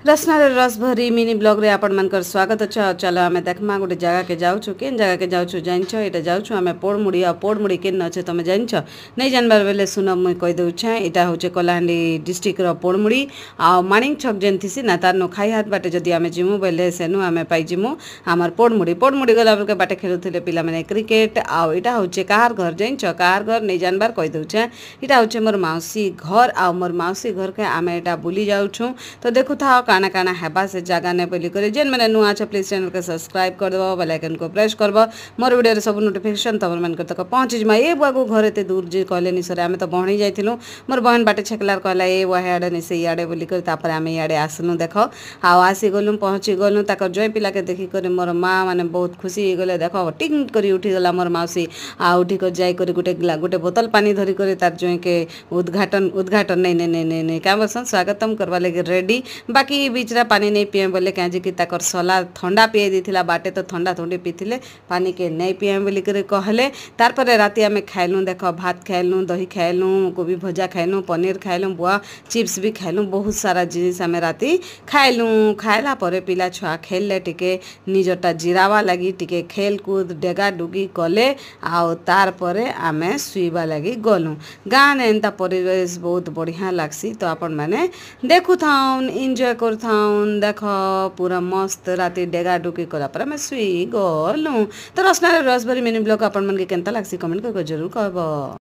रसनार रस भरी mini blog रे आपण मानकर स्वागत अच्छा। चलो आमे देखमा गोटे जगह के जाउछु केन जगह के जाउछु जानछ एटा जाउछु आमे पोड़मुड़ी आ पोड़मुड़ी केन अछि तमे जानछ नहीं जानबार बेले सुन मुई कहि दउछे एटा होचे कलाहांडी डिस्ट्रिक्ट रो पोड़मुड़ी आ मानिक छक जेंथिसी ना तार नो खाई हाथ बाटे जदी आमे जिमु बेले सेनु आमे पाई जिमु हमर पोड़मुड़ी पोड़मुड़ी गला बेले बाटे खेलुथिले पिला माने क्रिकेट आ एटा होचे कार घर जानछ कार घर नहीं जानबार कहि दउछे एटा होचे मोर मौसी घर आ मोर मौसी घर के आमे एटा बुली जाउछु तो देखु था काना काना हेबा से जगह ने बोली करे जेन मैंने नुआ छ प्लीज चैनल के सब्सक्राइब कर दबो बेल आइकन को प्रेस करबो मोर वीडियो रे सब नोटिफिकेशन तबर मन कर तक पहुंच जमा ए बुआ को घर एते दूर जे कहले नि सरे आमे तो बहणी जाइथिलु मोर बहन बाटे छकलार कहला ए बुआ हेडे नि से याडे बोली कर तापर आमे याडे आसनु देखो आ आसी गलु पहुंची गलु ताकर जय पिला के देखि करे मोर मां माने बहुत खुशी हो गले देखो टिंग करी उठी गला मोर मौसी आ उठी कर जाय करे गोटे बोतल पानी धरी करे तार जय के उद्घाटन नहीं का बसन स्वागतम करवा लगे रेडी बाकी बीचरा पानी नहीं पिए बोले क्या कि ताकर सला ठंडा पिए देथिला बाटे तो ठंडा ठंडी पीथिले पानी के नहीं पिए बोली करे कहले तार पर राती आमे खाइलु देखो भात खाइलु दही खाइलु कोबी भजा खाइलु पनीर खाइलु बुआ चिप्स भी खाइलु बहुत सारा जिनिस आमे राती खाइलु खाइला परे पिला छुआ खेलले टिके निजटा जिरावा लगी टिके खेल कूद डेगा डुगी कले आउ तार परे आमे सुईबा लगी गलु गाने एंता परिवेश बहुत बढ़िया लागसी तो आपण माने देखु थाउन एंजॉय कर थाउन देख पूरा मस्त राती डेगा डुकी कला पर मैं सुई गलु तो रसना रसभरी मिनी ब्लॉग आपण मन के केनता लागसी कमेंट करके जरूर कहबो।